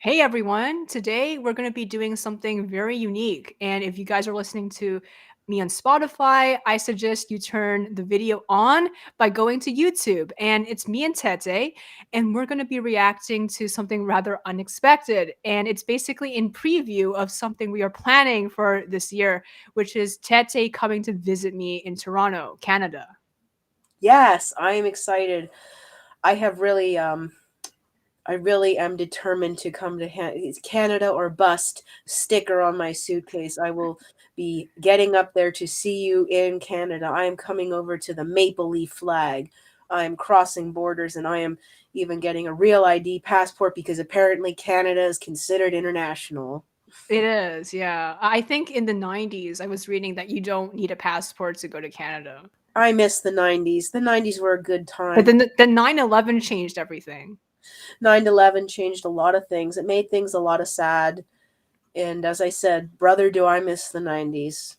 Hey everyone, today we're going to be doing something very unique. And if you guys are listening to me on Spotify, I suggest you turn the video on by going to YouTube. And it's me and Tete, and we're going to be reacting to something rather unexpected. And it's basically in preview of something we are planning for this year, which is Tete coming to visit me in Toronto, Canada. Yes, I am excited. I have really, I really am determined to come to it's Canada or bust sticker on my suitcase. I will be getting up there to see you in Canada. I am coming over to the maple leaf flag. I am crossing borders and I am even getting a real ID passport because apparently Canada is considered international. It is, yeah. I think in the 90s, I was reading that you don't need a passport to go to Canada. I miss the 90s. The 90s were a good But time. then the 9/11 changed everything. 9/11 changed a lot of things. It made things a lot of sad. And as I said, brother, do I miss the 90s.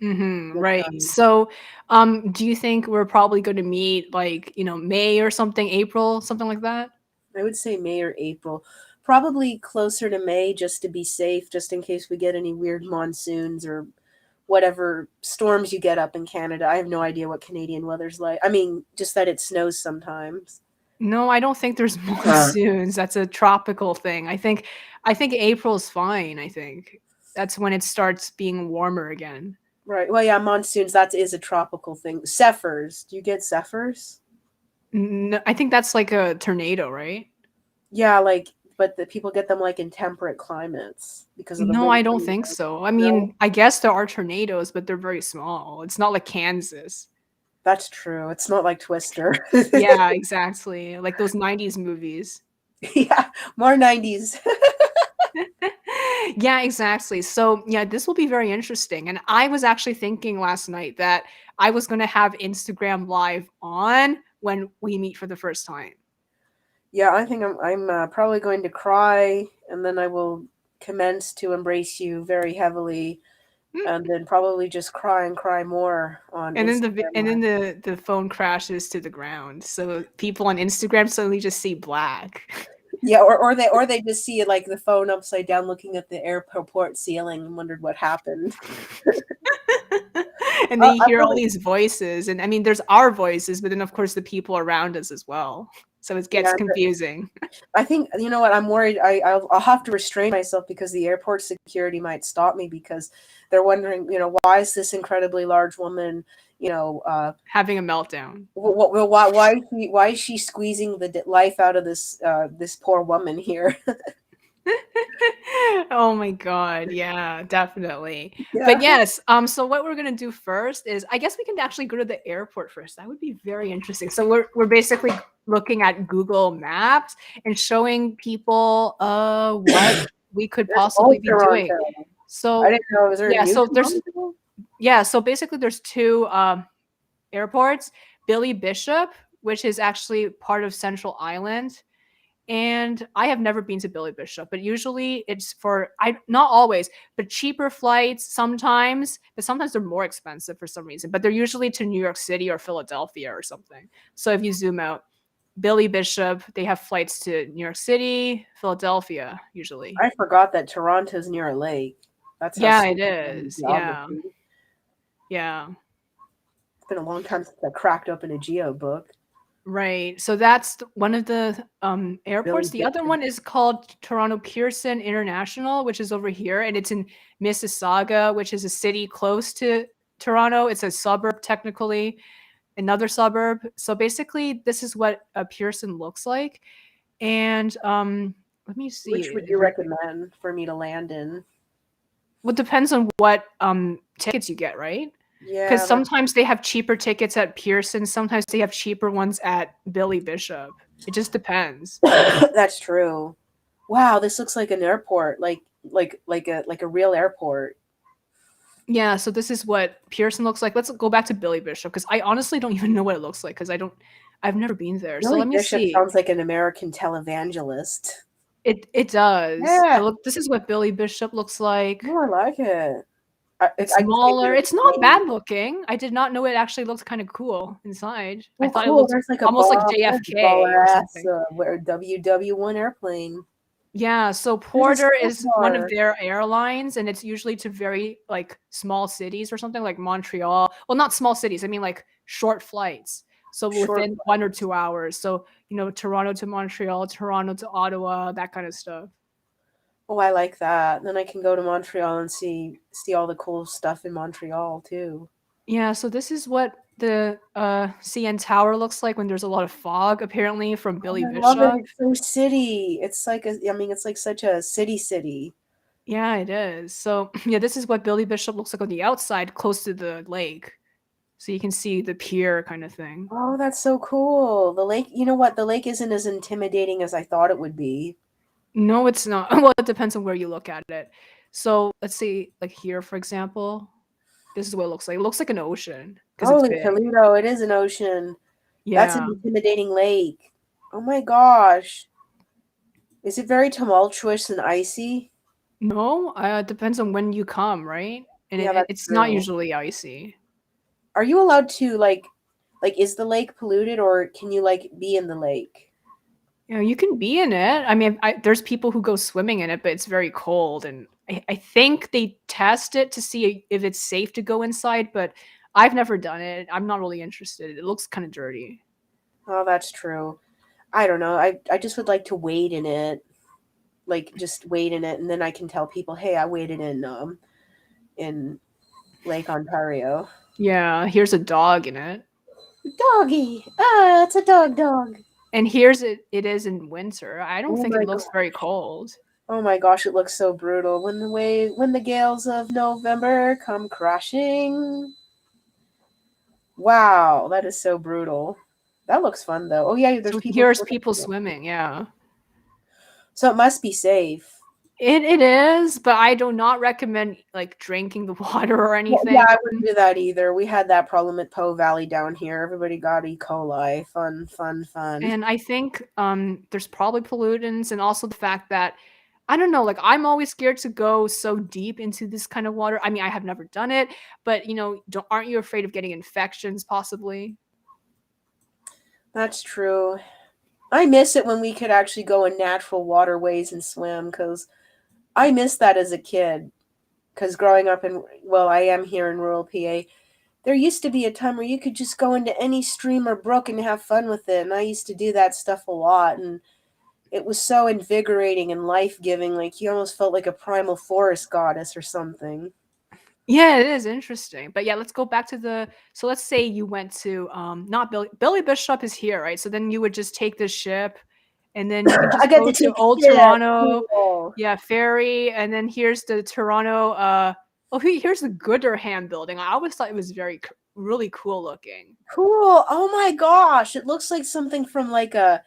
Mhm, Good right. times. So, do you think we're probably gonna meet, like, May or something, April, something like that? I would say May or April. Probably closer to May just to be safe, just in case we get any weird monsoons or whatever storms you get up in Canada. I have no idea what Canadian weather's like. I mean, just that it snows sometimes. No, I don't think there's monsoons. That's a tropical thing. I think April's fine, I think. That's when it starts being warmer again. Right. Well, yeah, monsoons, that is a tropical thing. Zephyrs. Do you get zephyrs? N I think that's like a tornado, right? Yeah, like, but the people get them like in temperate climates because of the No, wind. I don't think so. I No, mean, I guess there are tornadoes, but they're very small. It's not like Kansas. that's true. It's not like Twister. Yeah, exactly. Like those 90s movies. Yeah, more 90s. Yeah, exactly. So, yeah, this will be very interesting. And I was actually thinking last night that I was going to have Instagram Live on when we meet for the first time. Yeah, I think I'm probably going to cry, and then I will commence to embrace you very heavily, and then probably just cry and cry more on And then Instagram and then Live. the phone crashes to the ground. So people on Instagram suddenly just see black. Yeah, or they just see like the phone upside down, looking at the airport ceiling, and wondered what happened. And then you I'm hear all really, these voices, and I mean there's our voices, but then of course the people around us as well. So it gets yeah. confusing. I think you know what I'm worried. I'll have to restrain myself because the airport security might stop me because they're wondering, why is this incredibly large woman, you know, Having a meltdown. why is she squeezing the life out of this poor woman here? Oh my god, yeah, definitely. Yeah. But yes, so what we're gonna do first is I guess we can actually go to the airport first. That would be very interesting. So we're basically looking at Google Maps and showing people what we could There's possibly old be doing. Toronto. I So didn't know. Is there a yeah, new so there's Toronto? yeah, so basically there's two airports, Billy Bishop, which is actually part of Central Island, and I have never been to Billy Bishop, but usually it's for I not always, but cheaper flights sometimes, but sometimes they're more expensive for some reason. But they're usually to New York City or Philadelphia or something. So if you zoom out, Billy Bishop, they have flights to New York City, Philadelphia usually. I forgot that Toronto's near a lake. That's how Yeah, it stupid I am in is. Yeah. geography. Yeah. It's been a long time since I cracked open a geo book. Right. So that's one of the Billy airports. The other Bishop. one is called Toronto Pearson International, which is over here, and it's in Mississauga, which is a city close to Toronto. It's a suburb, technically, another suburb. So basically, this is what a Pearson looks like. And let me see. Which would you recommend for me to land in? Well, it depends on what tickets you get, right? Because Yeah, sometimes they have cheaper tickets at Pearson, sometimes they have cheaper ones at Billy Bishop. It just depends. that's true. Wow, this looks like an airport, like a real airport. Yeah, so this is what Pearson looks like. Let's go back to Billy Bishop because I honestly don't even know what it looks like because I've never been there. So Billy let me Bishop see. sounds like an American televangelist. It does. Yeah, Look, this is what Billy Bishop looks like. no, I like it. It's I just think smaller. they're It's not plain. bad looking. I did not know it actually looked kind of cool inside. I Oh, thought it cool. looked There's like a almost like ball, there's a ball JFK or ass something. WW1 airplane. Yeah, so There's a Porter snack is one of bar. their airlines, and it's usually to very, like, small cities or something like Montreal. Well, not small cities, I mean, like, short flights. So Short within 1 or flights. 2 hours. So, Toronto to Montreal, Toronto to Ottawa, that kind of stuff. Oh, I like that. Then I can go to Montreal and see all the cool stuff in Montreal too. Yeah, so this is what the, CN Tower looks like when there's a lot of fog, apparently, from Oh, Billy I love it. Bishop. It's so city. It's like I mean, it's like such a city. Yeah, it is. So, yeah, this is what Billy Bishop looks like on the outside, close to the lake. So you can see the pier kind of thing. Oh, that's so cool. The lake, you know what? The lake isn't as intimidating as I thought it would be. No, it's not. Well, it depends on where you look at it. So let's see, like here, for example, this is what it looks like. It looks like an ocean because it's Holy big. Toledo, it is an ocean. That's an Yeah. intimidating lake. Oh my gosh. Is it very tumultuous and icy? No, it depends on when you come, right? And Yeah, that's it's not true. usually icy. Are you allowed to like is the lake polluted or can you like be in the lake? You can be in it. I mean, there's people who go swimming in it, but it's very cold, and I think they test it to see if it's safe to go inside. But I've never done it. I'm not really interested. It looks kind of dirty. Oh, that's true. I don't know. I just would like to wade in it. Like just wade in it and then I can tell people, "Hey, I waded in Lake Ontario." Yeah, here's a dog in it. Doggy. Ah, it's a dog. And here's it is in winter. I don't Oh think it my looks very cold. Oh my gosh, it looks so brutal when the gales of November come crashing. Wow, that is so brutal. That looks fun though. Oh yeah, there's So people here's swimming. people swimming, yeah. So it must be safe. It is, but I do not recommend, like, drinking the water or Well, yeah, anything. I wouldn't do that either. We had that problem at Po Valley down here. Everybody got E. coli. Fun. And I think, there's probably pollutants and also the fact that I don't know, like, I'm always scared to go so deep into this kind of water. I mean, I have never done it, but, don't aren't you afraid of getting infections possibly? That's true. I miss it when we could actually go in natural waterways and swim because I missed that as a kid. Because growing up well, I am here in rural PA. There used to be a time where you could just go into any stream or brook and have fun with it, and I used to do that stuff a lot, and it was so invigorating and life-giving, like you almost felt like a primal forest goddess or something. Yeah, it is interesting. But yeah, let's go back to the so let's say you went to not Billy Bishop is here, right? So then you would just take this ship and then you can I just got go to to take a Old ship. Toronto. Cool. Yeah, ferry, and then here's the Toronto here's the Gooderham building. I always thought it was really cool looking. Cool. Oh my gosh, it looks like something from like a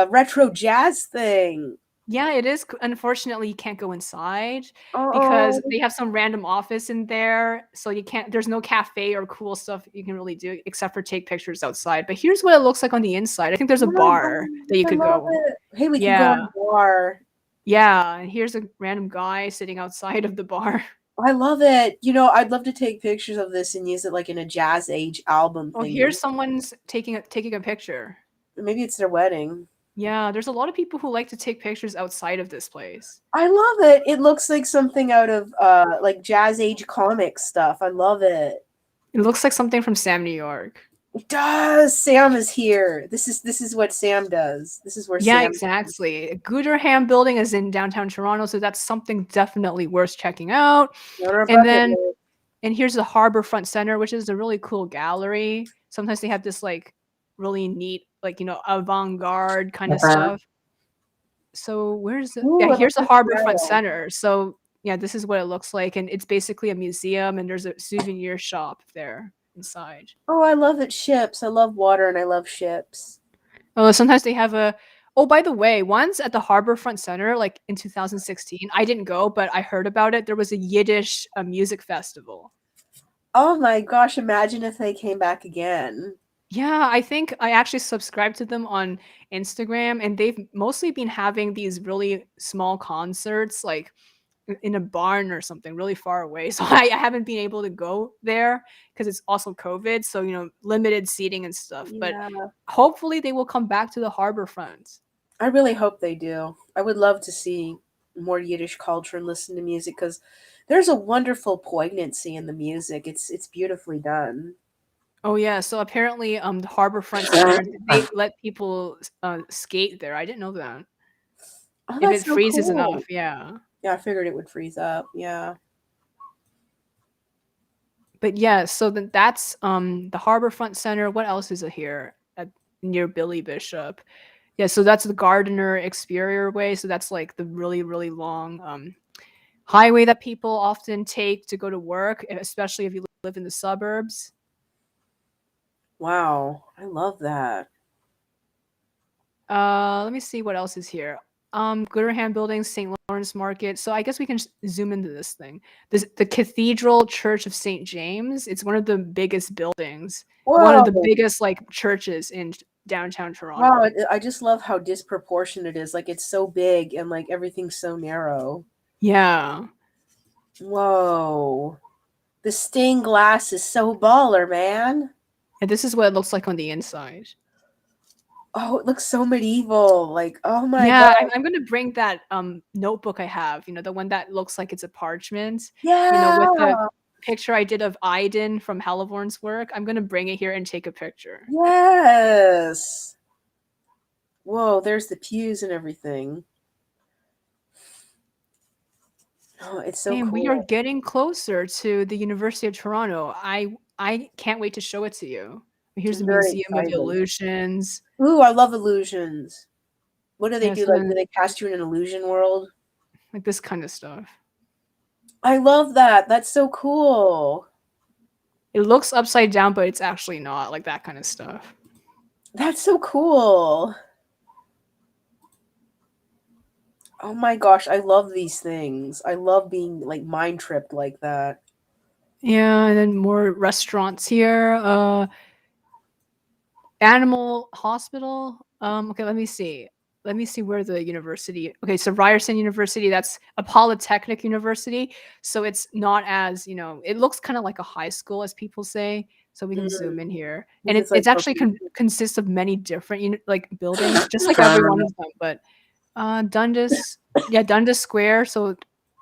retro jazz thing. Yeah, it is. Unfortunately, you can't go inside because Oh, they have some random office in there. So you can't, there's no cafe or cool stuff you can really do except for take pictures outside. But here's what it looks like on the inside. I think there's a oh my bar that gosh, you I could love go. it. Hey, we can go on Yeah. a bar. Yeah. And here's a random guy sitting outside of the bar. I love it. You know, I'd love to take pictures of this and use it like in a jazz age album Oh, here's thingy. someone's taking a picture. Maybe it's their wedding. Yeah, there's a lot of people who like to take pictures outside of this place. I love it. It looks like something out of like jazz age comic stuff. I love it. It looks like something from Sam, New York. It does. Sam is here. This is what Sam does. This is where Yeah, Sam. exactly. Gooderham building is in downtown Toronto, so that's something definitely worth checking out. On our And bucket then list. and here's the Harbor Front Center, which is a really cool gallery. Sometimes they have this like really neat, like, avant-garde kind of stuff. So where's the yeah, Ooh, it here's looks the like Harbor Front metal. Center. So yeah, this is what it looks like. And it's basically a museum and there's a souvenir shop there inside. Oh, I love it. Ships. I love water and I love ships. Oh, sometimes they have a oh, by the way, once at the Harbor Front Center, like in 2016, I didn't go, but I heard about it. There was a Yiddish music festival. Oh my gosh, imagine if they came back again. Yeah, I think I actually subscribed to them on Instagram, and they've mostly been having these really small concerts, like in a barn or something really far away. So I haven't been able to go there because it's also COVID. So, limited seating and stuff. But Yeah. hopefully they will come back to the harbor front. I really hope they do. I would love to see more Yiddish culture and listen to music because there's a wonderful poignancy in the music. It's beautifully done. Oh yeah, so apparently, the Harborfront Center, they let people skate there. I didn't know that. Oh, If that's it so freezes cool. enough, yeah. Yeah, I figured it would freeze up. Yeah. But yeah, so then that's the Harborfront Center. What else is it here at near Billy Bishop? Yeah, so that's the Gardiner Experior Way. So that's like the really, really long highway that people often take to go to work, especially if you live in the suburbs. Wow. I love that. Let me see what else is here. Gooderham Building, St. Lawrence Market. So I guess we can zoom into this thing. The Cathedral Church of St. James. It's one of the biggest buildings, one of the Whoa. biggest like churches in downtown Wow. Toronto. I just love how disproportionate it is. Like it's so big and like everything's so narrow. Yeah. Whoa. The stained glass is so baller, man. And this is what it looks like on the inside. Oh, it looks so medieval. Like, oh my God. Yeah, I'm gonna bring that notebook I have, the one that looks like it's a parchment, with the Yeah. picture I did of Aiden from Halivorn's work. I'm gonna bring it here and take a picture. Yes. Whoa, there's the pews and everything. Oh, it's so And we are cool. getting closer to the University of Toronto. I can't wait to show it to you. Here's I'm the very Museum of excited. Illusions. Ooh, I love illusions. What do they Yeah, do? so Like, do then they cast you in an illusion world? like this kind of stuff. I love that. That's so cool. It looks upside down, but it's actually not, like that kind of stuff. That's so cool. Oh my gosh, I love these things. I love being like mind tripped like that. Yeah, and then more restaurants here. Animal Hospital. Okay, let me see. Let me see where the university. Okay, so Ryerson University, that's a polytechnic university. So it's not as, it looks kind of like a high school, as people say. So we can zoom Mm, in here. And this is like it's actually for consists of many different, like buildings, just like every one of them. But Dundas, yeah, Dundas Square. So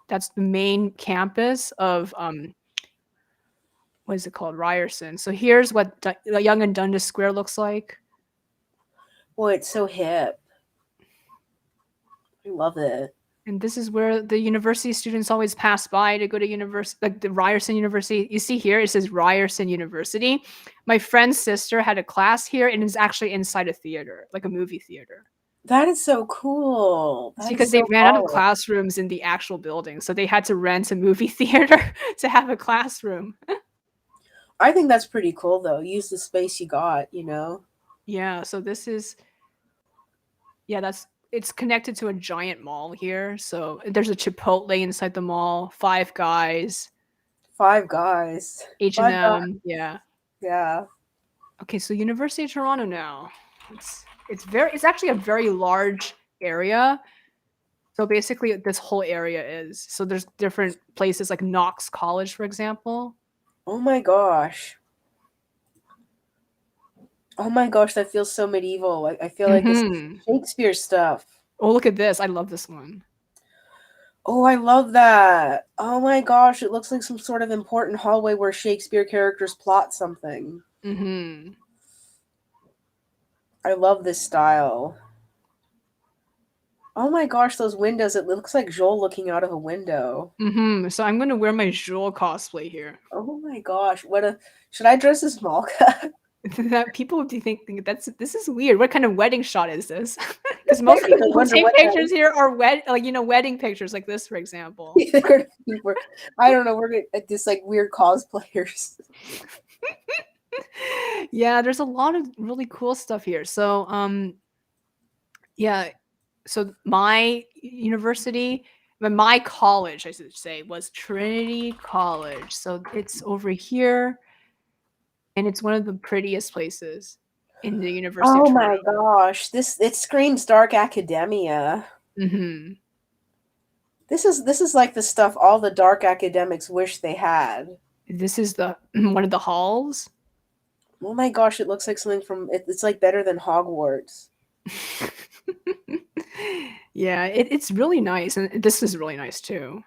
that's the main campus of what is it called? Ryerson. So here's what Young and Dundas Square looks like. boy, it's so hip. I love it. And this is where the university students always pass by to go to university, like the Ryerson University. You see here, it says Ryerson University. My friend's sister had a class here and is actually inside a theater, like a movie theater. That is so cool. It's That is because they so ran out of baller. classrooms in the actual building. So they had to rent a movie theater to have a classroom. I think that's pretty cool though. Use the space you got, you know? Yeah. So this is, yeah, it's connected to a giant mall here. So there's a Chipotle inside the mall, Five Guys, Five guys. Five guys. H&M. Yeah. Yeah. Okay, so University of Toronto now. It's actually a very large area. So basically this whole area is. So there's different places like Knox College, for example. Oh my gosh. Oh my gosh, that feels so medieval. I feel like this is Mhm. Shakespeare stuff. Oh, look at this. I love this one. Oh, I love that. Oh my gosh, it looks like some sort of important hallway where Shakespeare characters plot something. Mhm. I love this style. Oh my gosh, those windows. It looks like Joel looking out of a window. Mhm. So I'm going to wear my Joel cosplay here. Oh my gosh, what a should I dress as Malka? That people do think this is weird. What kind of wedding shot is this? Because most I people who wonder take what that pictures here are wedding pictures like this, for example. is. I don't know, we're gonna just like weird cosplayers. Yeah, there's a lot of really cool stuff here. So, yeah, so my university, my college, I should say, was Trinity College. So it's over here, and it's one of the prettiest places in the University of Oh my Toronto. gosh, it screams dark academia. Hmm. This is like the stuff all the dark academics wish they had. This is the one of the halls. Oh my gosh, it looks like something from it's like better than Hogwarts. Yeah, it's really nice, and this is really nice too.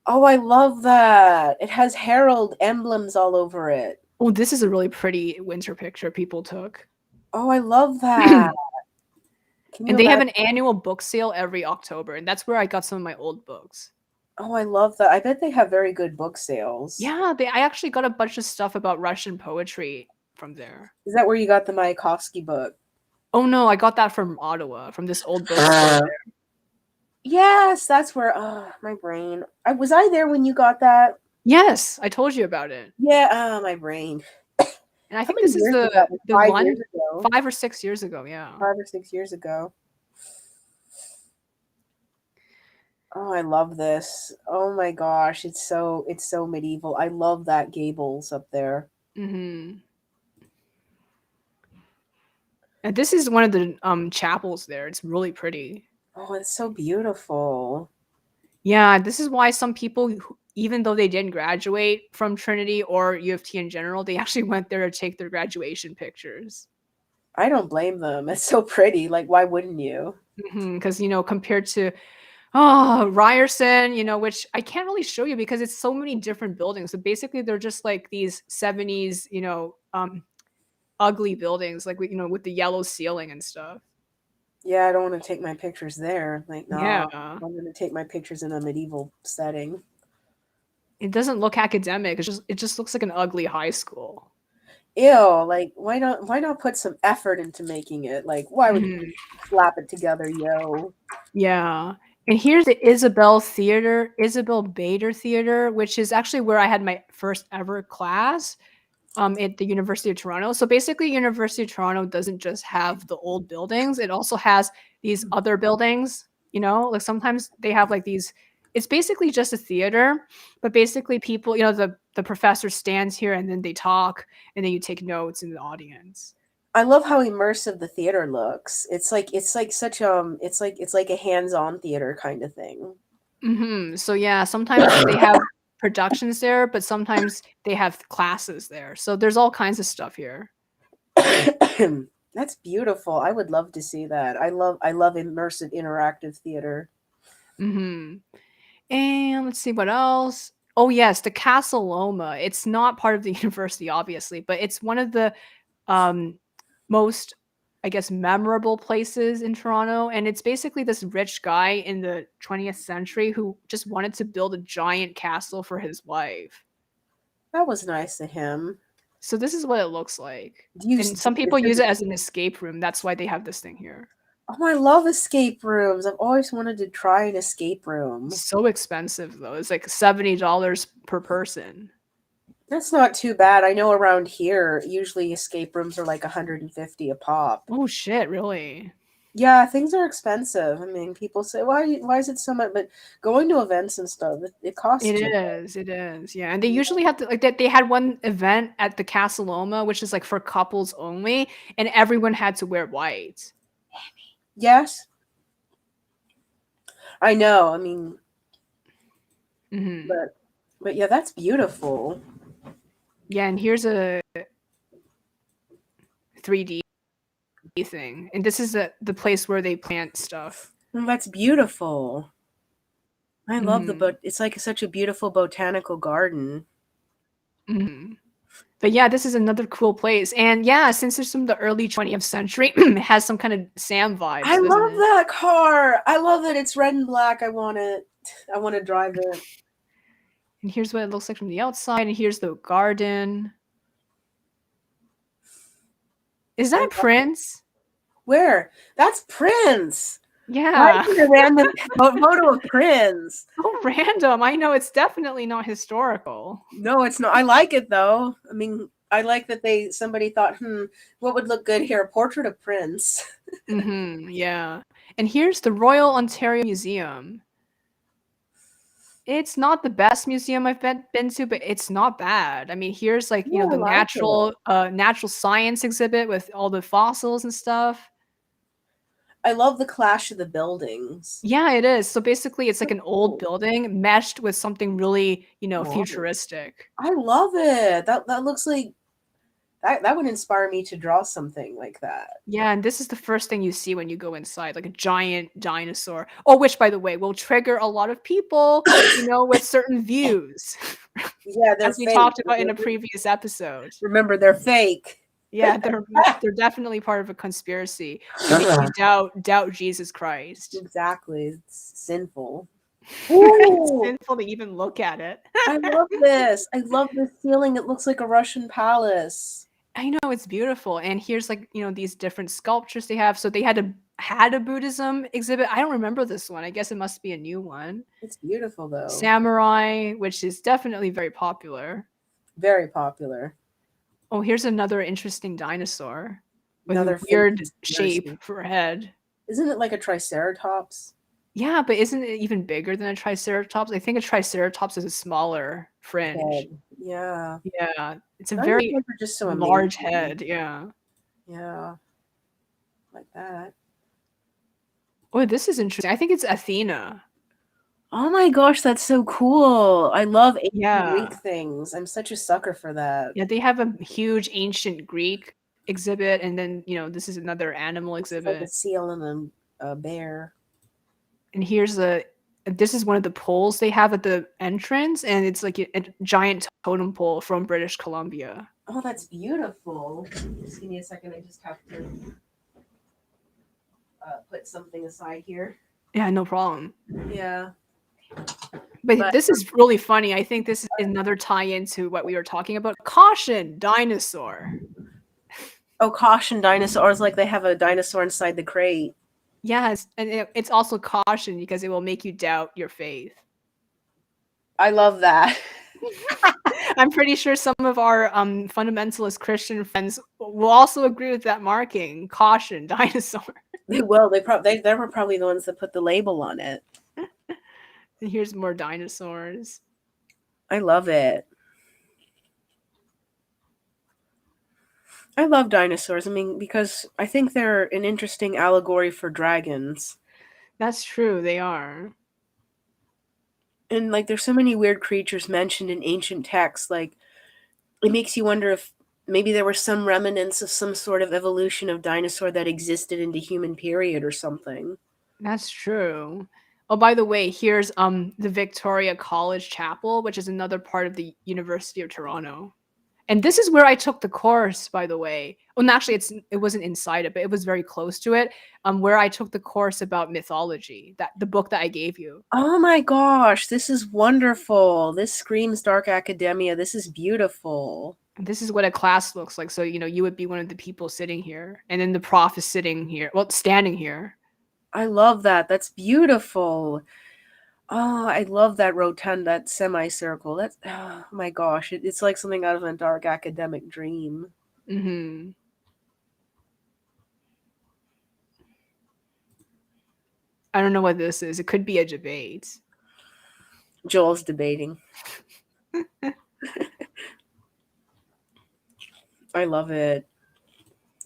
Oh, I love that. It has herald emblems all over it. Oh, this is a really pretty winter picture people took. Oh, I love that. Can you And they have imagine? an annual book sale every October, and that's where I got some of my old books. Oh, I love that. I bet they have very good book sales. Yeah, I actually got a bunch of stuff about Russian poetry from there. Is that where you got the Mayakovsky book? Oh no, I got that from Ottawa, from this old bookstore there. Yes, that's where. Oh, my brain. Was I there when you got that? Yes, I told you about it. Yeah. Oh, my brain. And I How think many this is years was that? Like the 5 years one ago. 5 or 6 years ago, yeah. 5 or 6 years ago. Oh, I love this. Oh my gosh, it's so medieval. I love that gables up there. Mhm. And this is one of the chapels there. It's really pretty. Oh, it's so beautiful. Yeah, this is why some people, even though they didn't graduate from Trinity or U of T in general, they actually went there to take their graduation pictures. I don't blame them. It's so pretty. Like, why wouldn't you? Because, compared to, oh, Ryerson, which I can't really show you because it's so many different buildings. So basically, they're just like these 70s, ugly buildings, like, with the yellow ceiling and stuff. Yeah, I don't want to take my pictures there. Like, nah, Yeah. I'm gonna take my pictures in a medieval setting. It doesn't look academic. It just looks like an ugly high school. Ew, like why not put some effort into making it? Like, why would you Mhm. slap it together, yo? Yeah. And here's the Isabel Bader Theater, which is actually where I had my first ever class at the University of Toronto. So basically, University of Toronto doesn't just have the old buildings, it also has these other buildings, like sometimes they have like these. It's basically just a theater, but basically people, the professor stands here and then they talk and then you take notes in the audience. I love how immersive the theater looks. It's like such it's like a hands-on theater kind of thing. So yeah, sometimes they have productions there, but sometimes they have classes there. So there's all kinds of stuff here. That's beautiful. I would love to see that. I love immersive interactive theater. hmm And let's see what else. Oh yes, the Casa Loma. It's not part of the university, obviously, but it's one of the um, most, I guess, memorable places in Toronto. And it's basically this rich guy in the 20th century who just wanted to build a giant castle for his wife. That was nice of him. So this is what it looks like. Do you And some people use it as an escape room. That's why they have this thing here. Oh, I love escape rooms. I've always wanted to try an escape room. So expensive though. It's like $70 per person. That's not too bad. I know around here, usually escape rooms are like 150 a pop. Oh shit, really? Yeah, things are expensive. I mean, people say, why is it so much? But going to events and stuff, it costs It too is. It is. Yeah. And they usually have to like that they had one event at the Casa Loma, which is like for couples only, and everyone had to wear white. Yes, I know. I mean, hmm but yeah, that's beautiful. Yeah, and here's a 3D thing. And this is the place where they plant stuff. That's beautiful. I love the hmm but it's like such a beautiful botanical garden. hmm But yeah, this is another cool place. And yeah, since it's from the early 20th century, it has some kind of Sam I vibes, doesn't love it? that car. I love that it's red and black. I want it. I want to drive it. And here's what it looks like from the outside, and here's the garden. Is I that love it. Prince? Where? That's Prince. Why Yeah. is it a random photo of Prince? So random. I know it's definitely not historical. No, it's not. I like it though. I mean, I like that somebody thought, what would look good here? A portrait of Prince. Yeah. And here's the Royal Ontario Museum. It's not the best museum I've been to, but it's not bad. I mean, here's like, Yeah, I the like it. natural science exhibit with all the fossils and stuff. I love the clash of the buildings. Yeah, it is. So basically it's like So an old cool. building meshed with something really, Modern. futuristic. I love it. That looks like That would inspire me to draw something like that. Yeah, and this is the first thing you see when you go inside, like a giant dinosaur. Oh, which by the way will trigger a lot of people, with certain views, Yeah, they're as we fake. talked about in a previous episode. Remember, they're fake. Yeah, they're definitely part of a conspiracy to make you doubt Jesus Christ. Exactly. It's sinful. It's Ooh, sinful to even look at it. I love this. I love this ceiling. It looks like a Russian palace. I know, it's beautiful, and here's, like, these different sculptures they have. So they had a Buddhism exhibit. I don't remember this one. I guess it must be a new one. It's beautiful, though. Samurai, which is definitely very popular. Very popular. Oh, here's another interesting dinosaur with Another a weird fake shape conspiracy. for a head. Isn't it like a triceratops? Yeah, but isn't it even bigger than a triceratops? I think a triceratops is a smaller fringe. Head. Yeah. Yeah, it's a very Dinosaurs are just so large amazing. head, yeah. Yeah. Like that. Oh, this is interesting. I think it's Athena. Oh my gosh, that's so cool. I love ancient Yeah. Greek things. I'm such a sucker for that. Yeah, they have a huge ancient Greek exhibit, and then, this is another animal It's like a exhibit. seal and a bear. And this is one of the poles they have at the entrance, and it's like a giant totem pole from British Columbia. Oh, that's beautiful. Just give me a second. I just have to put something aside here. Yeah, no problem. Yeah. But this is really funny. I think this is another tie-in to what we were talking about. Caution, dinosaur. Oh, caution, dinosaurs! Like they have a dinosaur inside the crate. Yes, and it's also caution because it will make you doubt your faith. I love that. I'm pretty sure some of our fundamentalist Christian friends will also agree with that marking. Caution, dinosaur. They will. They were probably the ones that put the label on it. And here's more dinosaurs. I love it. I love dinosaurs. I mean, because I think they're an interesting allegory for dragons. That's true, they are. And like there's so many weird creatures mentioned in ancient texts, like it makes you wonder if maybe there were some remnants of some sort of evolution of dinosaur that existed in the human period or something. That's true. Oh, by the way, here's the Victoria College Chapel, which is another part of the University of Toronto. And this is where I took the course, by the way. Well, actually, it wasn't inside it, but it was very close to it. Where I took the course about mythology, the book that I gave you. Oh my gosh, this is wonderful. This screams dark academia. This is beautiful. And this is what a class looks like. So, you would be one of the people sitting here, and then the prof is sitting here, well, standing here. I love that. That's beautiful. Oh, I love that rotund, that semicircle. That's, oh my gosh, it's like something out of a dark academic dream. Mm-hmm. I don't know what this is. It could be a debate. Joel's debating. I love it.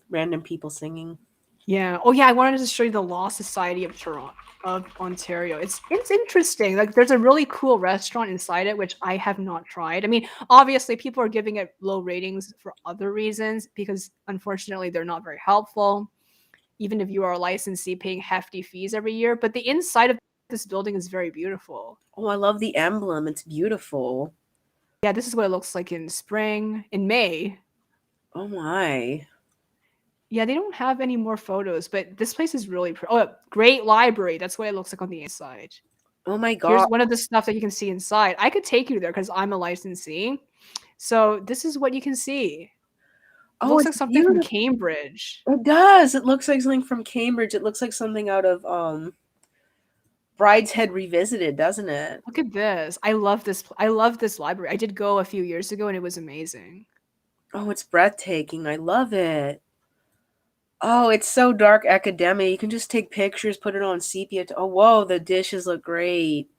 Random people singing. Yeah. Oh, yeah. I wanted to show you the Law Society of Toronto, of Ontario. It's interesting. Like, there's a really cool restaurant inside it, which I have not tried. I mean, obviously, people are giving it low ratings for other reasons because, unfortunately, they're not very helpful. Even if you are a licensee paying hefty fees every year, but the inside of this building is very beautiful. Oh, I love the emblem. It's beautiful. Yeah, this is what it looks like in spring, in May. Oh my. Yeah, they don't have any more photos, but this place is really great library. That's what it looks like on the inside. Oh my god. Here's one of the stuff that you can see inside. I could take you there because I'm a licensee. So this is what you can see. It looks like something from Cambridge. It does. It looks like something from Cambridge. It looks like something out of Brideshead Revisited, doesn't it? Look at this. I love this library. I did go a few years ago and it was amazing. Oh, it's breathtaking. I love it. Oh, it's so dark academia. You can just take pictures, put it on sepia. Oh, whoa, the dishes look great.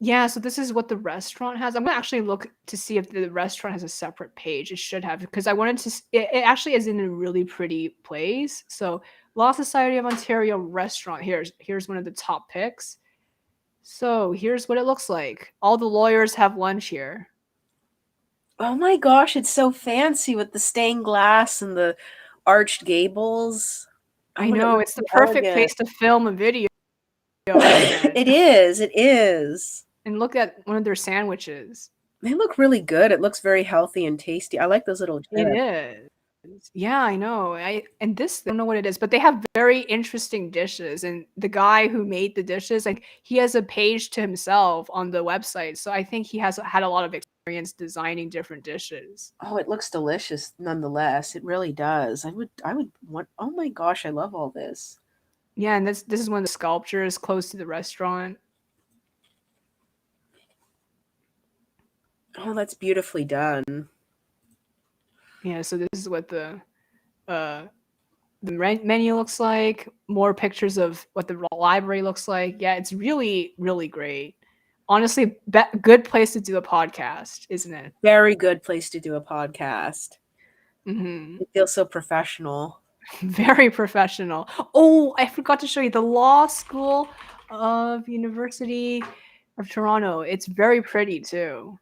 Yeah, so this is what the restaurant has. I'm gonna actually look to see if the restaurant has a separate page. It should have, because I wanted to. It actually is in a really pretty place. So, Law Society of Ontario restaurant. Here's one of the top picks. So here's what it looks like. All the lawyers have lunch here. Oh my gosh, it's so fancy with the stained glass and the arched gables. I Oh, and it know, looks it's the so perfect elegant. place to film a video, isn't it? It is, it is. And look at one of their sandwiches. They look really good. It looks very healthy and tasty. I like those little It chips. is. Yeah, I know. I don't know what it is, but they have very interesting dishes. And the guy who made the dishes, like he has a page to himself on the website. So I think he has had a lot of experience designing different dishes. Oh, it looks delicious nonetheless. It really does. I would want, oh my gosh, I love all this. Yeah, and this is one of the sculptures close to the restaurant. Oh, that's beautifully done. Yeah, so this is what uh menu looks like, more pictures of what the library looks like. Yeah, it's really, really great. Honestly, good place to do a podcast, isn't it? Very good place to do a podcast. Hmm. It feels so professional. Very professional. Oh, I forgot to show you the Law School of University of Toronto. It's very pretty too.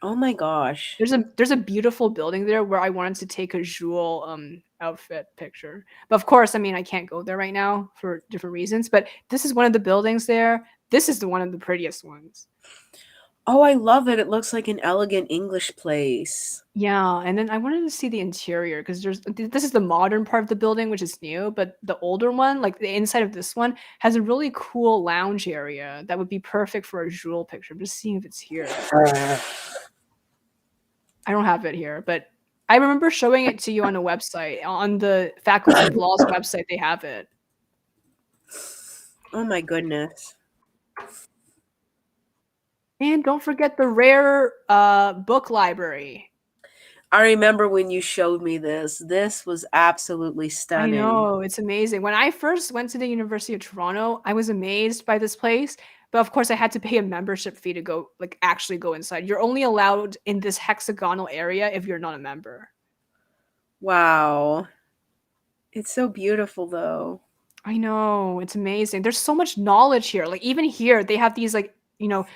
Oh my gosh. There's a beautiful building there where I wanted to take a Jewel outfit picture. But of course, I mean I can't go there right now for different reasons. But this is one of the buildings there. This is the one of the prettiest ones. Oh, I love it. It looks like an elegant English place. Yeah, and then I wanted to see the interior because this is the modern part of the building, which is new, but the older one, like the inside of this one, has a really cool lounge area that would be perfect for a Jewel picture. I'm just seeing if it's here. I don't have it here, but I remember showing it to you on a website. On the Faculty of Law's website, they have it. Oh my goodness. And don't forget the rare book library. I remember when you showed me this. This was absolutely I stunning. know, it's amazing. When I first went to the University of Toronto, I was amazed by this place. But of course, I had to pay a membership fee to go, like, actually go inside. You're only allowed in this hexagonal area if you're not a member. Wow. It's so beautiful though. I know, it's amazing. There's so much knowledge here. Like even here, they have these like,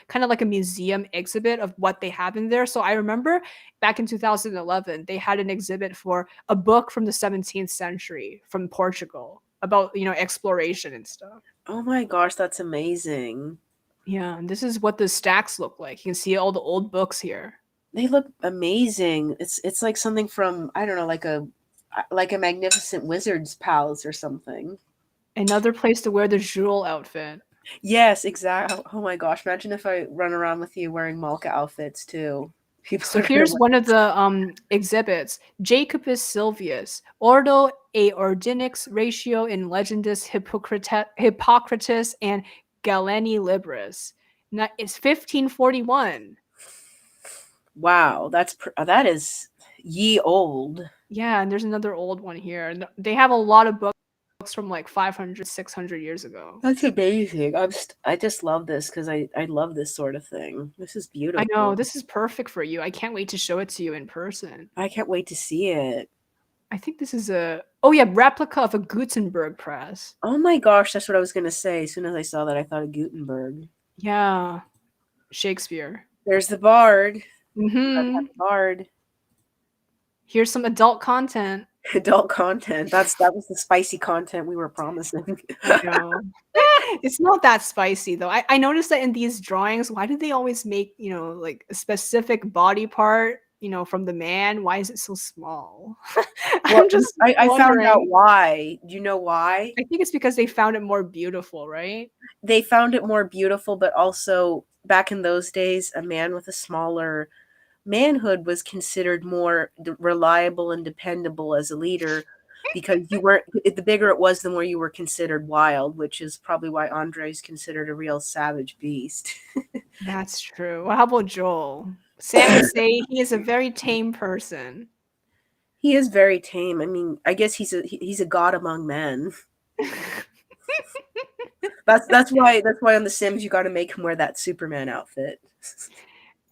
kind of like a museum exhibit of what they have in there. So I remember back in 2011, they had an exhibit for a book from the 17th century from Portugal about, exploration and stuff. Oh my gosh, that's amazing. Yeah, and this is what the stacks look like. You can see all the old books here. They look amazing. It's like something from, I don't know, like a magnificent wizard's palace or something. Another place to wear the Jewel outfit. Yes, exactly. Oh my gosh, imagine if I run around with you wearing Malka outfits too. People So are gonna here's one of the exhibits. Jacobus Silvius, Ordo a Ordinix ratio in Legendis Hippocratus and Galeni Libris. Now, it's 1541. wow, that is ye old. Yeah, and there's another old one here. And they have a lot of books from like 500, 600 years ago. That's amazing. I just love this because I love this sort of thing. This is I know, beautiful. this is perfect for you. I can't wait to show it to you in person. I can't wait to see it. I think this is oh yeah, replica of a Gutenberg press. Oh my gosh, that's what I was gonna say. As soon as I saw that, I thought of Gutenberg. Yeah, Shakespeare. There's the bard. Gotta have Mhm. the bard. Here's some adult content. Adult content. That was the spicy content we were promising. I know. It's not that spicy though. I noticed that in these drawings, why do they always make, like a specific body part, from the man? Why is it so small? Well, I'm just I found out wondering. why. Do you know why? I think it's because they found it more beautiful, right? They found it more beautiful, but also back in those days, a man with a smaller manhood was considered more reliable and dependable as a leader because you weren't, the bigger it was, the more you were considered wild, which is probably why Andre is considered a real savage beast. That's true. Well, how about Joel? Sam would say he is a very tame person. He is very tame. I mean, I guess he's a god among men. That's why on The Sims you got to make him wear that Superman outfit.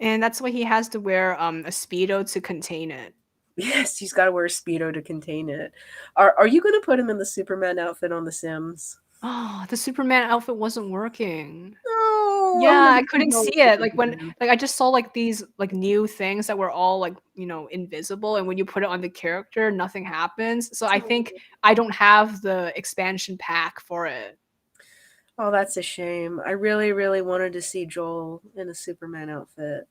And that's why he has to wear a speedo to contain it. Yes, he's got to wear a speedo to contain it. Are you going to put him in the Superman outfit on The Sims? Oh, the Superman outfit wasn't working. No. no, I Yeah, want I to see couldn't Joel see it. Like when Superman. like I just saw like these like new things that were all like, invisible, and when you put it on the character, nothing happens. So I think I don't have the expansion pack for it. Oh, that's a shame. I really, really wanted to see Joel in a Superman outfit.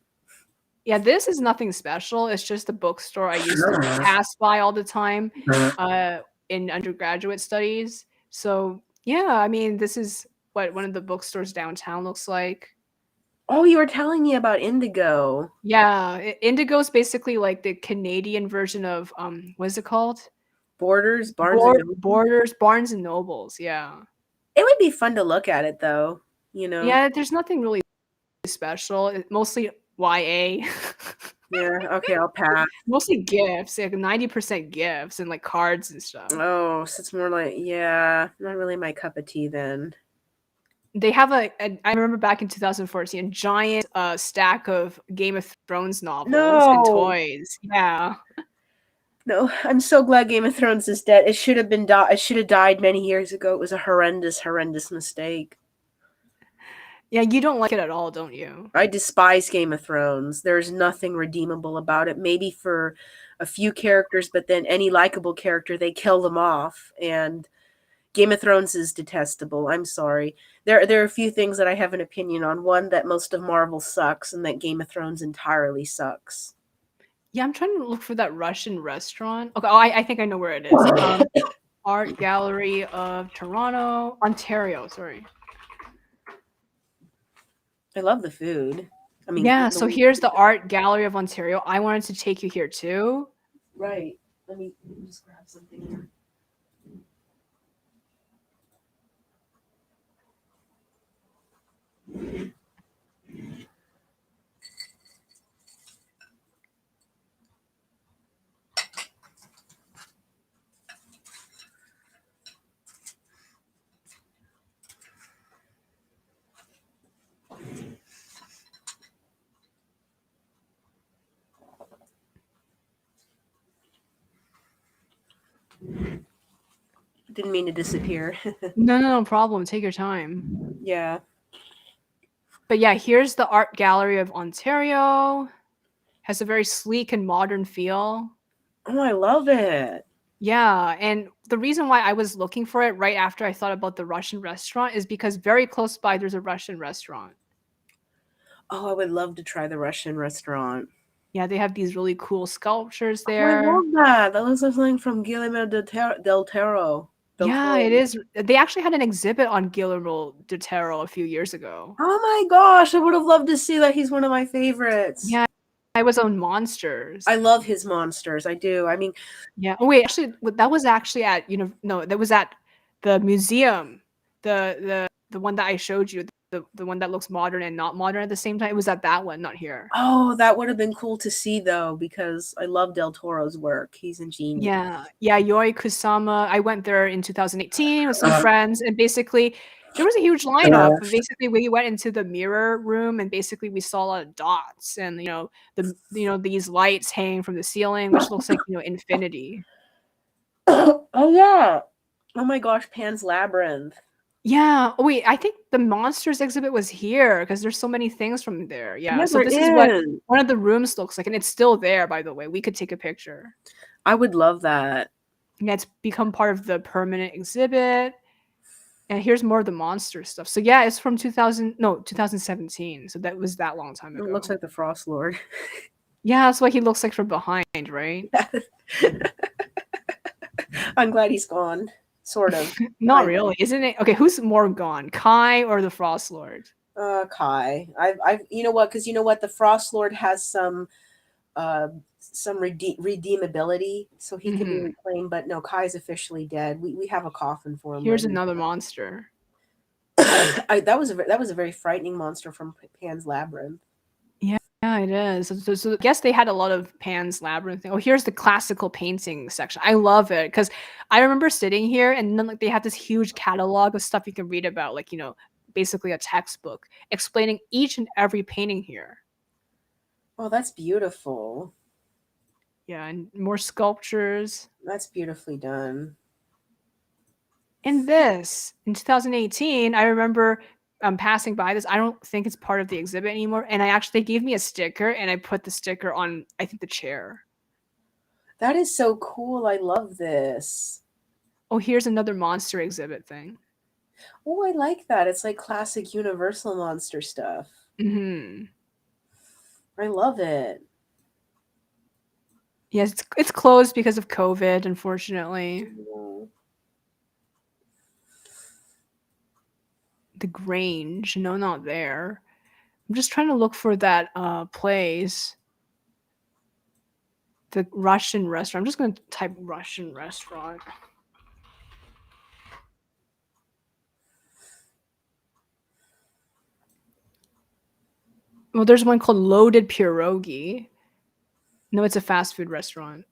Yeah, this is nothing special. It's just a bookstore I used to pass by all the time uh in undergraduate studies. So, yeah, I mean, this is what one of the bookstores downtown looks like. Oh, you were telling me about Indigo. Yeah, Indigo is basically like the Canadian version of what is it called? Borders, Barnes and Noble. Borders, Barnes and Nobles. Yeah, It would be fun to look at it though, you know. yeah. There's nothing really special. Mostly YA, Yeah, okay, I'll pass. mostly gifts. Like 90% gifts and like cards and stuff. Oh, so it's more like, yeah, not really my cup of tea then. They have I remember back in 2014, a giant stack of Game of Thrones novels and No, toys. Yeah. no, I'm so glad Game of Thrones is dead. It should have been it should have died many years ago. It was a horrendous, horrendous mistake. Yeah, you don't like it at all, don't you? I despise Game of Thrones. There's nothing redeemable about it. Maybe for a few characters, but then any likable character, they kill them off. And Game of Thrones is detestable. I'm sorry. There are a few things that I have an opinion on. One, that most of Marvel sucks, and that Game of Thrones entirely sucks. Yeah, I'm trying to look for that Russian restaurant. Okay, oh, I think I know where it is. Art Gallery of Toronto, Ontario. Sorry. I love the food. I mean, Yeah, the so here's the Art Gallery of Ontario. I wanted to take you here too. right. Let me just grab something here. Didn't mean to disappear. No problem. Take your time. Yeah. But yeah, here's the Art Gallery of Ontario. Has a very sleek and modern feel. Oh, I love it. Yeah, and the reason why I was looking for it right after I thought about the Russian restaurant is because very close by there's a Russian restaurant. Oh, I would love to try the Russian restaurant. Yeah, they have these really cool sculptures Oh, I there. love that. That looks like something from Guillermo del Toro. Del Yeah, Toro. it is. They actually had an exhibit on Guillermo del Toro a few years ago. Oh my gosh, I would have loved to see that. He's one of my favorites. Yeah, I was on Monsters. I love his monsters. I do. I mean, Yeah. Oh wait, actually, that was actually at no, that was at the museum. The one that I showed you, the one that looks modern and not modern at the same time. It was at that one, not here. oh, that would have been cool to see though, because I love Del Toro's work. He's ingenious. Yeah, yeah, Yoi Kusama. I went there in 2018 with some friends, and basically there was a huge lineup. And basically, we went into the mirror room, and basically we saw a lot of dots, and these lights hanging from the ceiling, which looks like infinity. Oh yeah. Oh my gosh, Pan's Labyrinth. Yeah. Oh wait, I think the monsters exhibit was here because there's so many things from there. Yeah. Yeah, So there this is what is. one of the rooms looks like, and it's still there, by the way. We could take a picture. I would love that. Yeah, it's become part of the permanent exhibit. And here's more of the monster stuff. So yeah, it's from 2017. So that was that long time It ago. looks like the Frost Lord. Yeah, that's what he looks like from behind, right? I'm glad he's gone. Sort of. Not Kind of. really, isn't it? Okay, who's more gone, Kai or the Frost Lord? Kai. You know what? Because you know what, the Frost Lord has some redeemability, so he can be reclaimed. But no, Kai's officially dead. We have a coffin for him. Here's another monster. That was a very frightening monster from Pan's Labyrinth. Yeah, it is. So I guess they had a lot of Pan's Labyrinth thing. Oh, here's the classical painting section. I love it because I remember sitting here and then like they have this huge catalog of stuff you can read about, like basically a textbook explaining each and every painting here. Oh, that's beautiful. Yeah, and more sculptures. That's beautifully done. And this in 2018, I remember I'm passing by this. I don't think it's part of the exhibit anymore. And I actually they gave me a sticker, and I put the sticker on I think the chair. That is so cool. I love this. Oh, here's another monster exhibit thing. Oh, I like that. It's like classic Universal monster stuff. Hmm. I love it. Yes, it's closed because of COVID, unfortunately. Oh. The Grange, no, not there. I'm just trying to look for that place. The Russian restaurant. I'm just gonna type Russian restaurant. Well, there's one called Loaded Pierogi. No, it's a fast food restaurant.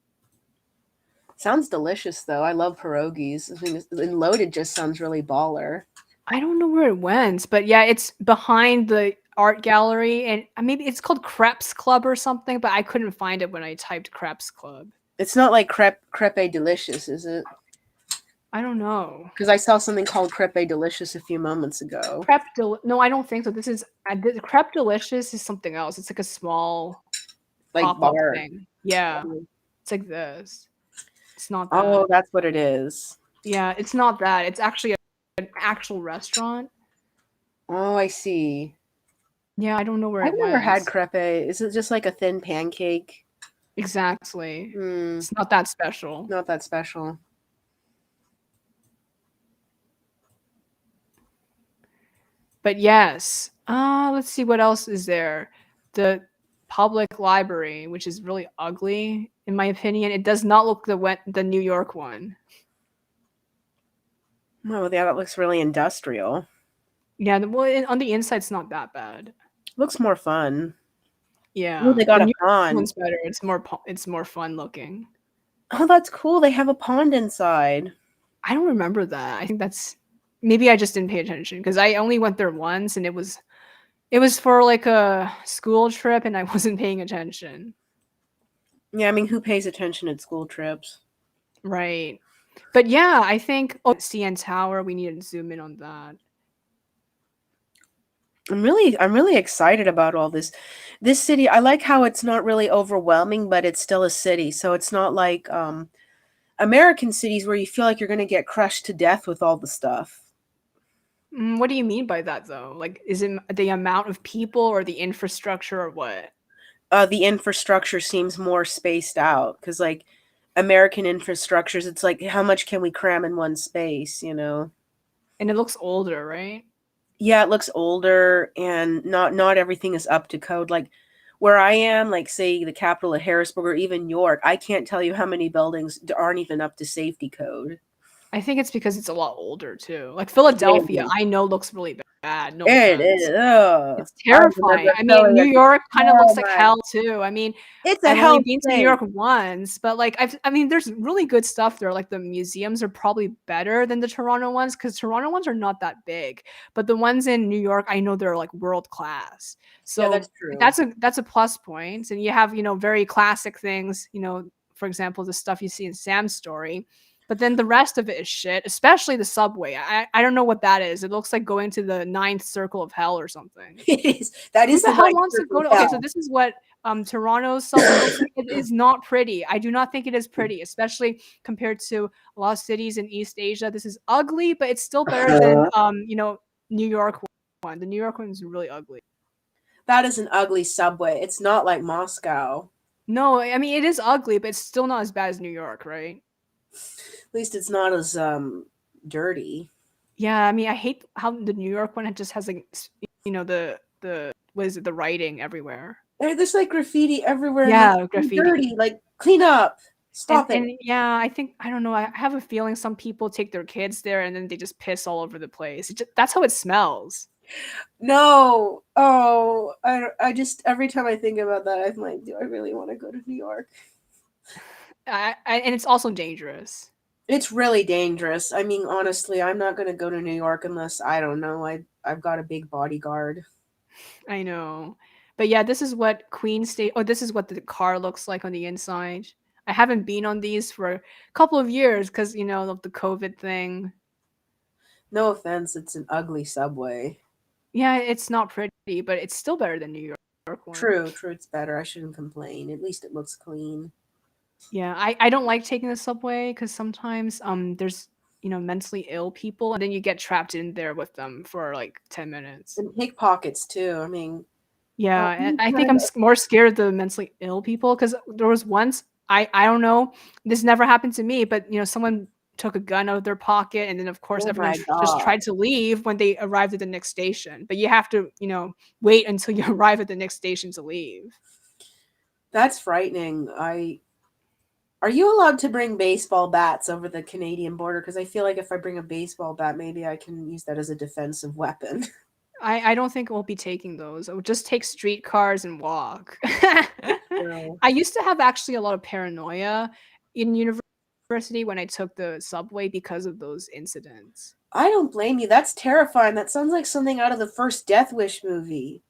Sounds delicious, though. I love pierogies. I mean, and loaded just sounds really baller. I don't know where it went, but yeah, it's behind the art gallery, and maybe it's called Crepes Club or something, but I couldn't find it when I typed Crepes Club. It's not like crepe delicious, is it? I don't know. Because I saw something called crepe delicious a few moments ago. No, I don't think so. This is Crepe Delicious is something else. It's like a small Like pop-up bar. thing. Yeah, it's like this. It's not that. Oh, that's what it is. Yeah, it's not that. It's actually an actual restaurant. Oh, I see. Yeah, I don't know where I've it never had went. crepe. Is it just like a thin pancake? Exactly. Mm, It's not that special. not that special. But yes. Let's see what else is there. The public library, which is really ugly in my opinion. It does not look the New York one. Oh, yeah, that looks really industrial. Yeah, on the inside it's not that bad. Looks more fun. Oh, Yeah, they got the a New York pond. one's better. It's more fun looking. Oh, that's cool. They have a pond inside. I don't remember that. I think that's maybe I just didn't pay attention because I only went there once, and it was for like a school trip, and I wasn't paying attention. Yeah, I mean, who pays attention at school trips? Right. But yeah, I think CN Tower, we need to zoom in on that. I'm really excited about all this. This city, I like how it's not really overwhelming, but it's still a city. So it's not like American cities where you feel like you're going to get crushed to death with all the stuff. What do you mean by that though? Like, is it the amount of people or the infrastructure or what? The infrastructure seems more spaced out because, like, American infrastructures, it's like, how much can we cram in one space, you know? And it looks older, right? Yeah, it looks older and not everything is up to code. Like where I am, like say the capital of Harrisburg or even York, I can't tell you how many buildings aren't even up to safety code. I think it's because it's a lot older too. Like Philadelphia, Maybe. I know looks really bad. No It offense. is. Ugh. It's I remember terrifying. I mean, New Philly. York kind of Oh looks like my! hell too. I mean, It's a I've only hell been to New state. York once, but like I mean, there's really good stuff there. Like the museums are probably better than the Toronto ones because Toronto ones are not that big, but the ones in New York, I know they're like world class. Yeah, So that's true. that's a plus point. And you have very classic things. For example, the stuff you see in Sam's story. But then the rest of it is shit, especially the subway. I don't know what that is. It looks like going to the ninth circle of hell or something. It is. That Who is the the hell ninth wants to circle go of to? Okay, so hell. this is what Toronto's subway looks like. It is not pretty. I do not think it is pretty, especially compared to a lot of cities in East Asia. This is ugly, but it's still better than New York one. The New York one is really ugly. That is an ugly subway. It's not like Moscow. No, I mean it is ugly, but it's still not as bad as New York, right? At least it's not as dirty. Yeah, I mean I hate how the New York one just has like the what is it, the writing everywhere. There's like graffiti everywhere and like Yeah, dirty. graffiti. Like clean up. And Stop it. and yeah, I don't know. I have a feeling some people take their kids there and then they just piss all over the place. That's how it smells. No. Oh, I just every time I think about that, I'm like, do I really want to go to New York? And it's also dangerous. It's really dangerous. I mean, honestly, I'm not going to go to New York unless I don't know. I've got a big bodyguard. I know. But yeah, this is what Queen State. Oh, this is what the car looks like on the inside. I haven't been on these for a couple of years because of the COVID thing. No offense, it's an ugly subway. Yeah, it's not pretty, but it's still better than New York one. True, true, it's better. I shouldn't complain. At least it looks clean. Yeah, I don't like taking the subway because sometimes there's mentally ill people and then you get trapped in there with them for like 10 minutes. And pickpockets too. I mean, Yeah, and we I think kind I'm of more scared of the mentally ill people because there was once I don't know, this never happened to me, but someone took a gun out of their pocket, and then of course oh everyone my just god. tried to leave when they arrived at the next station. But you have to wait until you arrive at the next station to leave. That's frightening. I Are you allowed to bring baseball bats over the Canadian border? Because I feel like if I bring a baseball bat, maybe I can use that as a defensive weapon. I don't think we'll be taking those. I would just take streetcars and walk. So, I used to have actually a lot of paranoia in university when I took the subway because of those incidents. I don't blame you. That's terrifying. That sounds like something out of the first Death Wish movie.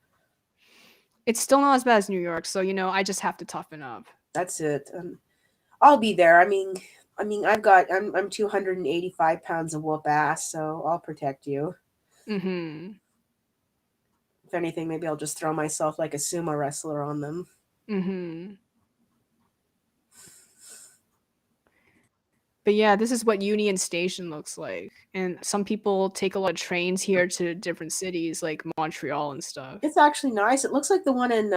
It's still not as bad as New York, so I just have to toughen up. That's it. I'll be there. I'm 285 pounds of whoop ass, so I'll protect you. Mhm. If anything, maybe I'll just throw myself like a sumo wrestler on them. Mhm. But yeah, this is what Union Station looks like. And some people take a lot of trains here to different cities like Montreal and stuff. It's actually nice. It looks like the one in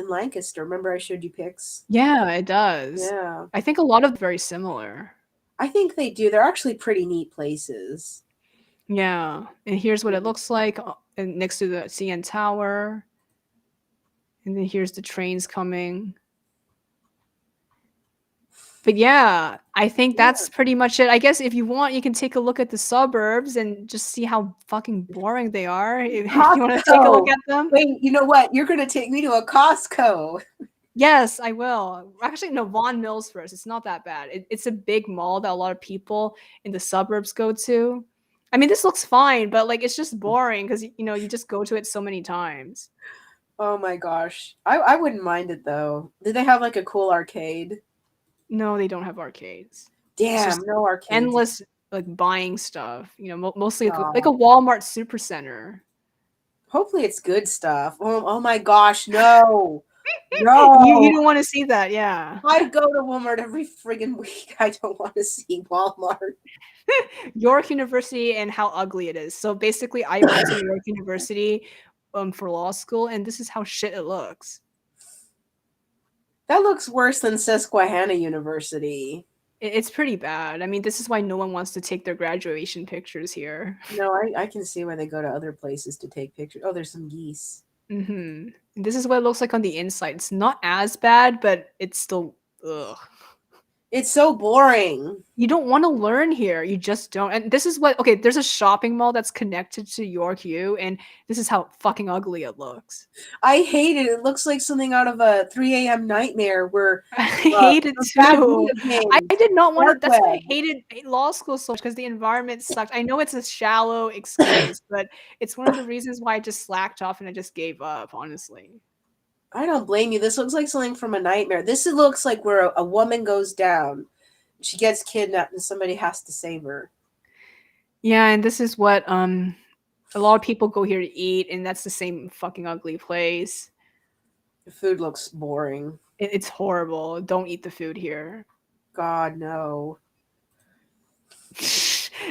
Lancaster. Remember I showed you pics? Yeah, it does. Yeah. I think a lot of very similar. I think they do. They're actually pretty neat places. Yeah. And here's what it looks like and next to the CN Tower. And then here's the trains coming. But yeah, I think Yeah. that's pretty much it. I guess if you want, you can take a look at the suburbs and just see how fucking boring they are. If you want to take a look Costco. at them. Wait, you know what? You're gonna take me to a Costco. Yes, I will. Actually, no, Vaughan Mills first. It's not that bad. It's a big mall that a lot of people in the suburbs go to. I mean, this looks fine, but like it's just boring because you just go to it so many times. Oh my gosh. I wouldn't mind it though. Did they have like a cool arcade? No, they don't have arcades. It's Damn, just no arcades. endless like buying stuff. Mostly like a Oh. Walmart supercenter. Hopefully it's good stuff. Oh my gosh, no. You No. don't want to see that, yeah. I go to Walmart every friggin' week. I don't want to see Walmart. York University and how ugly it is. So basically, I went to York University for law school, and this is how shit it looks. That looks worse than Susquehanna University. It's pretty bad. I mean, this is why no one wants to take their graduation pictures here. No, I can see why they go to other places to take pictures. Oh, there's some geese. This is what it looks like on the inside. It's not as bad, but it's still ugh. It's so boring. You don't want to learn here. You just don't. And this is what okay, there's a shopping mall that's connected to York U, and this is how fucking ugly it looks. I hate it. It looks like something out of a 3 a.m. nightmare where I hate it a bad too. video I game, did not want to. dark That's why I web. hated law school so much because the environment sucked. I know it's a shallow excuse, but it's one of the reasons why I just slacked off and I just gave up, honestly. I don't blame you. This looks like something from a nightmare. This looks like where a woman goes down. She gets kidnapped and somebody has to save her. Yeah, and this is what a lot of people go here to eat, and that's the same fucking ugly place. The food looks boring. It's horrible. Don't eat the food here. God, no.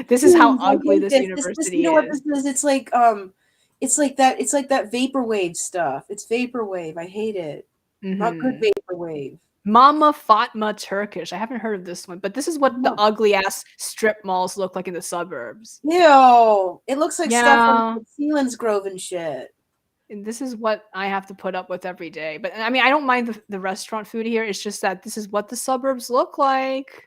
This is how Please, I ugly hate this this you university know what is. this is? It's like that vaporwave stuff. It's vaporwave. I hate it. Not good Hmm. vaporwave. Mama Fatma Turkish. I haven't heard of this one, but this is what the No. ugly ass strip malls look like in the suburbs. Ew. It looks like stuff from Yeah. Sealands Grove and shit. And this is what I have to put up with every day. But I mean, I don't mind the restaurant food here. It's just that this is what the suburbs look like.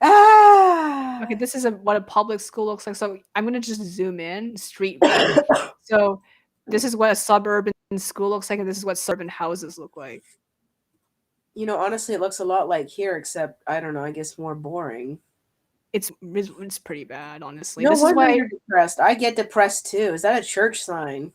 Okay, Ah. this is what a public school looks like. So I'm gonna just zoom in, street view. So this is what a suburban school looks like, and this is what suburban houses look like. Honestly, it looks a lot like here, except I don't know. I guess more boring. It's pretty bad, honestly. No This is wonder why you're depressed. I get depressed too. Is that a church sign?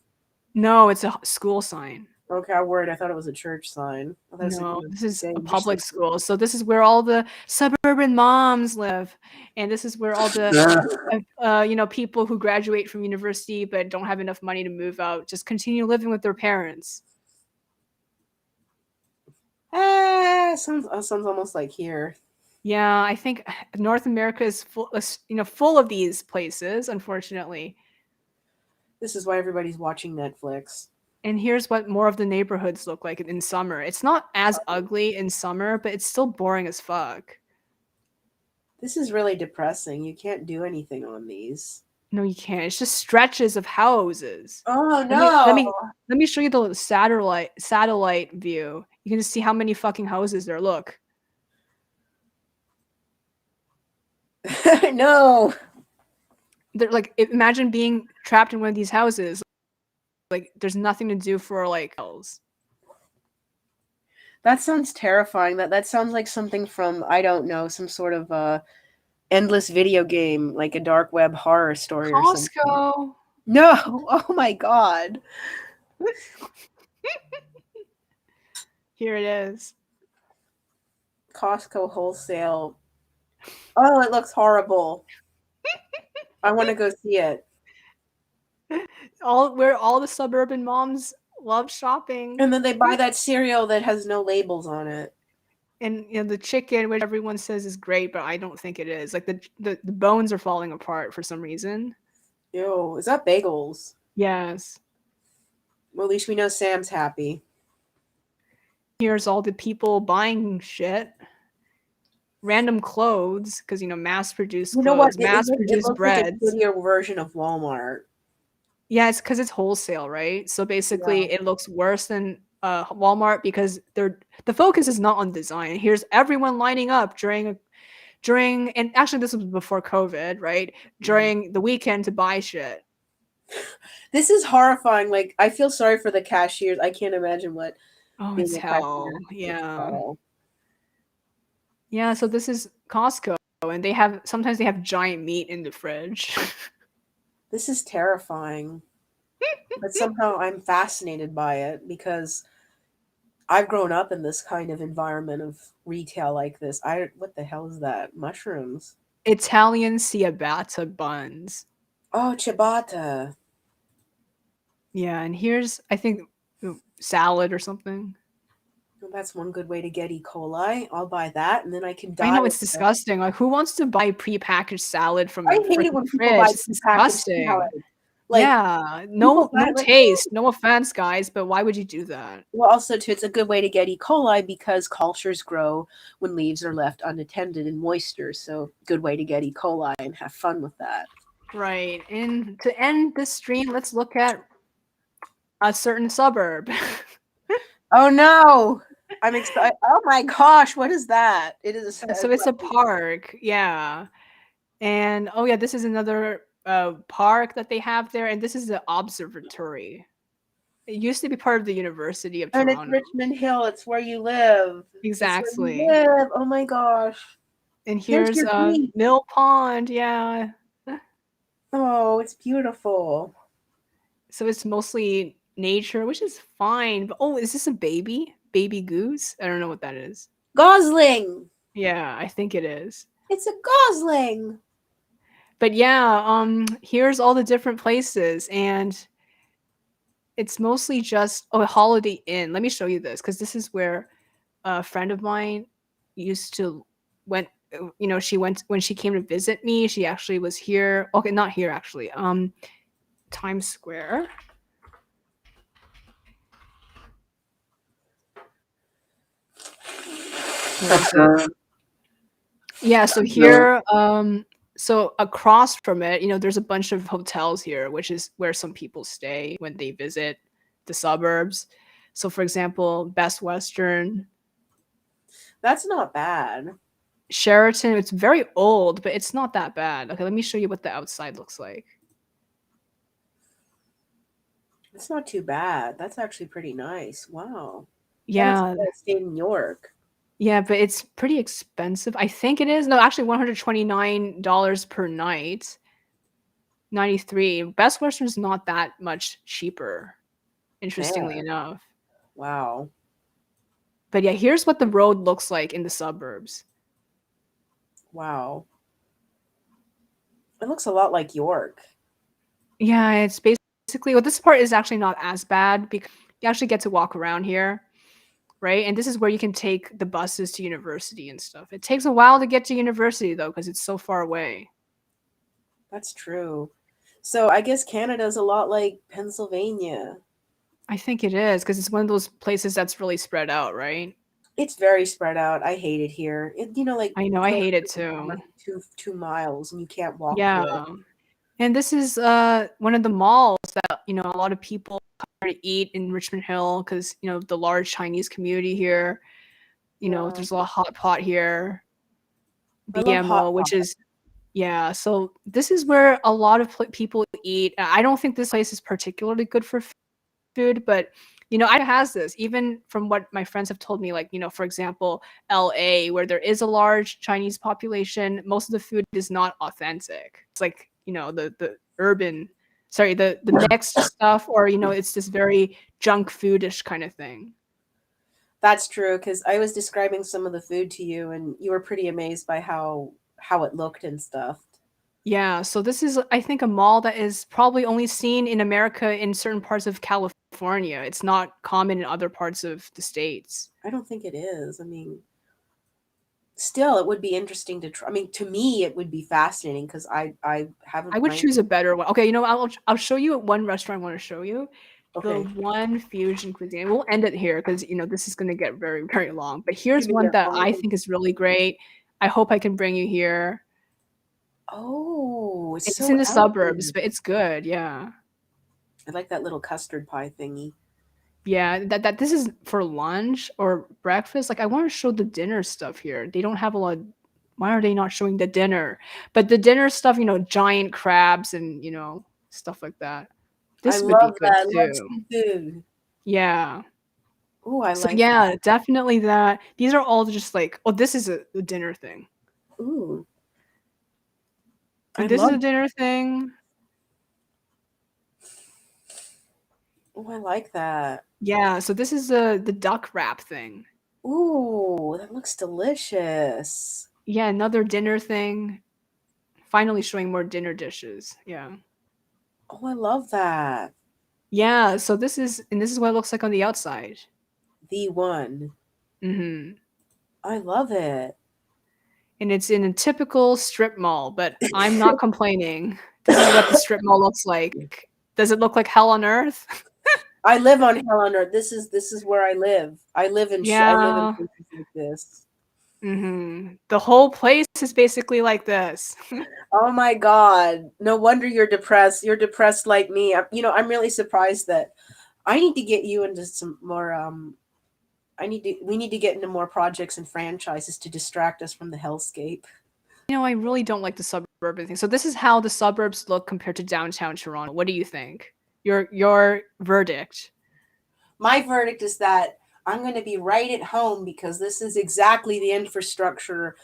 no, it's a school sign. Okay, I'm worried. I thought it was a church sign. I thought it was No, gonna this is say a you're so public school. So this is where all the suburban moms live, and this is where all the people who graduate from university but don't have enough money to move out just continue living with their parents. sounds almost like here. Yeah, I think North America is full of these places, unfortunately. This is why everybody's watching Netflix. And here's what more of the neighborhoods look like in summer. It's not as ugly in summer, but it's still boring as fuck. This is really depressing. You can't do anything on these. No, you can't. It's just stretches of houses. Oh Let me let no! me let me show you the satellite view. You can just see how many fucking houses there. Look. No! They're like imagine being trapped in one of these houses. Like there's nothing to do for like else. That sounds terrifying. That sounds like something from, I don't know, some sort of endless video game, like a dark web horror story or something. Costco. No! Oh my god. Here it is. Costco wholesale. Oh, it looks horrible. I want to go see it. Where all the suburban moms love shopping. And then they buy that cereal that has no labels on it. And the chicken, which everyone says is great, but I don't think it is. Like the bones are falling apart for some reason. Ew, is that bagels? Yes. Well, at least we know Sam's happy. Here's all the people buying shit. Random clothes, because mass-produced You know what? clothes, It mass-produced looks like a breads. shittier version of Walmart. Yeah, it's because it's wholesale, right? So basically, it looks worse than Walmart because the focus is not on design. Here's everyone lining up during and actually this was before COVID, right? During the weekend to buy shit. This is horrifying. Like, I feel sorry for the cashiers. I can't imagine what Oh, being it's a hell. cashier is. Yeah. Hell. Yeah, so this is Costco, and sometimes they have giant meat in the fridge. This is terrifying. But somehow I'm fascinated by it because I've grown up in this kind of environment of retail like this. What the hell is that? Mushrooms. Italian ciabatta buns. Oh, ciabatta. Yeah, and here's I think salad or something. Well, that's one good way to get E. coli. I'll buy that, and then I can I die. know it's disgusting. Like, who wants to buy prepackaged salad from I the hate it freaking when people buy fridge? It's prepackaged disgusting. salad. Like, yeah, people no buy like, taste. No offense, guys, but why would you do that? well, also too, it's a good way to get E. coli because cultures grow when leaves are left unattended in moisture. So, good way to get E. coli and have fun with that. Right. And to end this stream, let's look at a certain suburb. Oh no! I'm excited. Oh my gosh, what is that? It is. So it's a park, yeah. And oh yeah, this is another park that they have there, and this is the observatory. It used to be part of the University of And it's Toronto. Richmond Hill. It's where you live. Exactly. It's where you live. Oh my gosh. And here's your beach. Mill Pond, yeah. Oh, it's beautiful. So it's mostly nature, which is fine. But oh, is this a baby? Baby goose? I don't know what that is. Gosling. Yeah, I think it is. It's a gosling. But yeah, here's all the different places, and it's mostly just a Holiday Inn. Let me show you this because this is where a friend of mine used to went. She went when she came to visit me. She actually was here. Okay, not here actually. Times Square. Yeah, so here, so across from it, there's a bunch of hotels here, which is where some people stay when they visit the suburbs. So, for example, Best Western, That's not bad. Sheraton. It's very old, but it's not that bad. Okay, let me show you what the outside looks like. It's not too bad. That's actually pretty nice. Wow. Yeah, Stay in New York. yeah, but it's pretty expensive. I think it is. No, actually, $129 per night. 93. Best Western's not that much cheaper, interestingly enough. Wow. But yeah, here's what the road looks like in the suburbs. Wow. It looks a lot like York. Yeah, it's basically, well, this part is actually not as bad because you actually get to walk around here, right? And this is where you can take the buses to university and stuff. It takes a while to get to university though, because it's so far away. That's true. So I guess Canada's a lot like Pennsylvania. I think it is because it's one of those places that's really spread out, right? It's very spread out. I hate it here. Like I know, I going hate it to the farm too. two miles and you can't walk to Yeah. it. And this is one of the malls that, a lot of people come to eat in Richmond Hill because, the large Chinese community here. Wow. There's a lot of hot pot here. I love hot BMO, which pot. is, yeah. So this is where a lot of people eat. I don't think this place is particularly good for food, but I has this even from what my friends have told me. Like, for example, LA, where there is a large Chinese population, most of the food is not authentic. It's like the urban, sorry, the mixed stuff, or it's this very junk foodish kind of thing. That's true because I was describing some of the food to you and you were pretty amazed by how it looked and stuff. Yeah, so this is, I think, a mall that is probably only seen in America in certain parts of California. It's not common in other parts of the states. I don't think it is. I mean, still, it would be interesting to try. I mean, to me, it would be fascinating because I I haven't would went. choose a better one. Okay, I'll show you one restaurant I want to show you. The Okay, one fusion cuisine. We'll end it here because this is going to get very, very long. But give here's me one your that I phone. think is really great. I hope I can bring you here. Oh, it's It's so in the suburbs, elegant. but it's good. Yeah. I like that little custard pie thingy. Yeah, that this is for lunch or breakfast. Like I want to show the dinner stuff here. They don't have a lot. Why are they not showing the dinner? But the dinner stuff, giant crabs and stuff like that. I This would be love good that. I love too. seafood. Yeah. Oh, I So like yeah, that. definitely that. These are all just like, oh, this is a dinner thing. Ooh, I And this is love. a dinner thing. Oh, I like that. Yeah, so this is the duck wrap thing. Ooh, that looks delicious. Yeah, another dinner thing. Finally showing more dinner dishes. Yeah. Oh, I love that. Yeah, so this is what it looks like on the outside. The one. Mhm. I love it. And it's in a typical strip mall, but I'm not complaining. This is what the strip mall looks like. Does it look like hell on earth? I live on Hell on Earth. This is where I live. I live in Yeah. places like this. Mhm. The whole place is basically like this. Oh my God. No wonder you're depressed. You're depressed like me. I'm really surprised that I need to get you into some more we need to get into more projects and franchises to distract us from the hellscape. I really don't like the suburban thing. So this is how the suburbs look compared to downtown Toronto. What do you think? Your verdict. My verdict is that I'm going to be right at home because this is exactly the infrastructure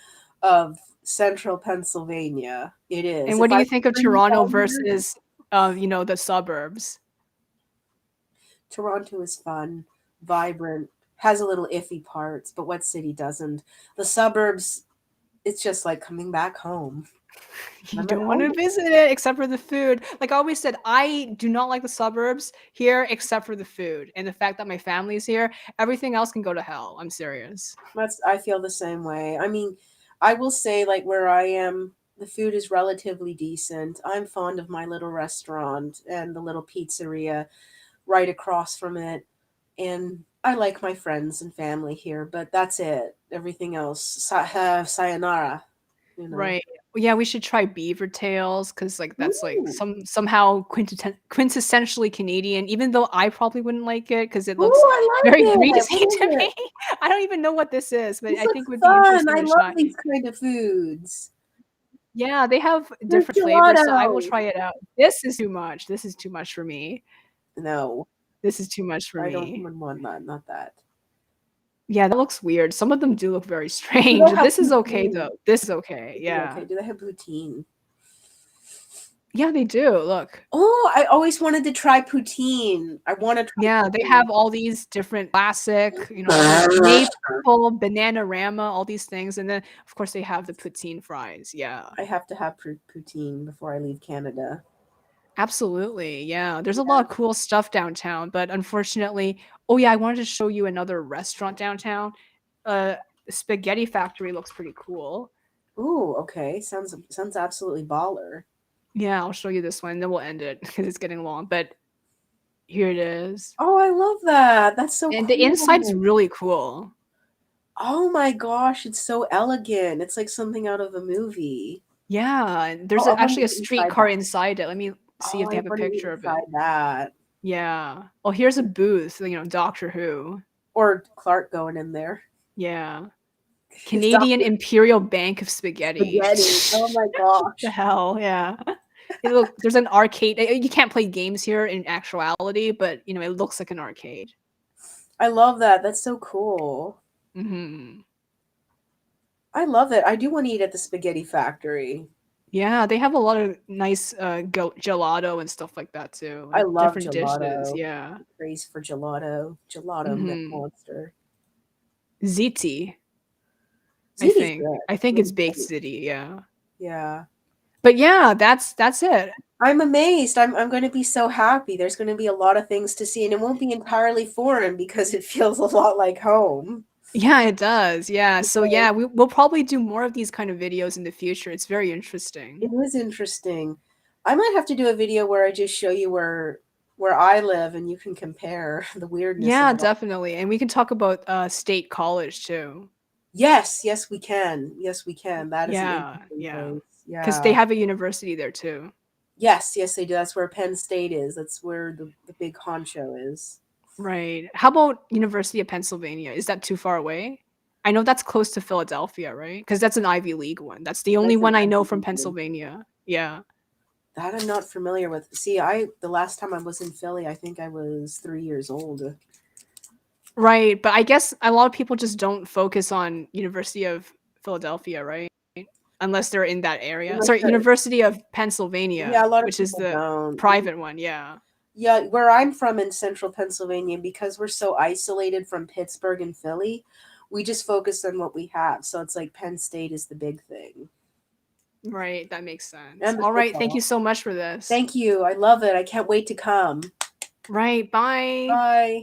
of central Pennsylvania. It is. And what If do I you was think of spending Toronto time here, versus the suburbs? Toronto is fun, vibrant, has a little iffy parts, but what city doesn't? The suburbs, it's just like coming back home. You I'm at don't want to home. visit it except for the food. Like I always said, I do not like the suburbs here except for the food and the fact that my family's here. Everything else can go to hell. I'm serious. I feel the same way. I mean, I will say like where I am, the food is relatively decent. I'm fond of my little restaurant and the little pizzeria right across from it. And I like my friends and family here, but that's it. Everything else, sayonara, you know. Right. Yeah, we should try beaver tails because like that's like Ooh, somehow quintessentially Canadian, even though I probably wouldn't like it because it looks ooh, I like very it. greasy What is to it? me. I don't even know what this is, but This I think looks would be fun. interesting I to love try. these kind of foods. Yeah, they have There's different flavors, so I will gelato. try it out. This is too much. This is too much for me. No, This is too much for I don't me. want that. Not that. Yeah, that looks weird. Some of them do look very Do strange. they have This is okay poutine? though. This is okay. This is Yeah. okay. Do they have poutine? Yeah, they do. Look. Oh, I always wanted to try poutine. I want to try Yeah, they poutine. have all these different classic, all these maple, banana-rama, all these things, and then, of course, they have the poutine fries. Yeah. I have to have poutine before I leave Canada. Absolutely. Yeah. There's a lot Yeah. of cool stuff downtown, but unfortunately, oh yeah, I wanted to show you another restaurant downtown. Uh, Spaghetti Factory looks pretty cool. Ooh, okay. Sounds absolutely baller. Yeah, I'll show you this one, then we'll end it because it's getting long. But here it is. Oh, I love that. That's so And the inside's cool. really cool. Oh my gosh, it's so elegant. It's like something out of a movie. Yeah, and Oh, there's I want to actually a eat inside streetcar that. inside it. Let me see Oh, if I they have a want to eat picture of it. inside that. Yeah. Oh, here's a booth, Doctor Who. Or Clark going in there. Yeah. It's Canadian Dr. Imperial Bank of Spaghetti. Spaghetti. Oh my The gosh. hell, yeah. Look, there's an arcade. You can't play games here in actuality, but it looks like an arcade. I love that. That's so cool. Hmm. I love it. I do want to eat at the Spaghetti Factory. Yeah, they have a lot of nice gelato and stuff like that too, I like love different dishes. gelato. Yeah. Craze for gelato. Gelato Hmm. monster. Ziti, I Ziti's think. good. I think Really it's Baked good. City. Yeah. Yeah. But yeah, that's it. I'm amazed. I'm going to be so happy. There's going to be a lot of things to see, and it won't be entirely foreign because it feels a lot like home. Yeah, it does. Yeah. So Because yeah, we'll probably do more of these kind of videos in the future. It's very it interesting. was interesting. I might have to do a video where I just show you where I live, and you can compare the weirdness of Yeah, it all. definitely. And we can talk about State College too. Yes, yes, we can. Yes, we can. That is an Yeah, interesting yeah. place. Because they Yeah. have a university there too. Yes, yes, they do. That's where Penn State is. That's where the big honcho is. Right. How about University of Pennsylvania? Is that too far away? I know that's close to Philadelphia, right? Because that's an Ivy League one. That's the only That's an one I know Ivy from League one. Pennsylvania. Yeah. That I'm not familiar with. See, the last time I was in Philly, I think I was 3 years old. Right. But I guess a lot of people just don't focus on University of Philadelphia, right? Unless they're in that area. Unless Sorry, they're- University of Yeah, Pennsylvania, a lot of which is people the don't. private one. Yeah. Yeah, where I'm from in central Pennsylvania, because we're so isolated from Pittsburgh and Philly, we just focus on what we have. So it's like Penn State is the big thing. Right. That makes sense. And the All right. Thank you football. so much for this. Thank you. I love it. I can't wait to come. Right. Bye. Bye.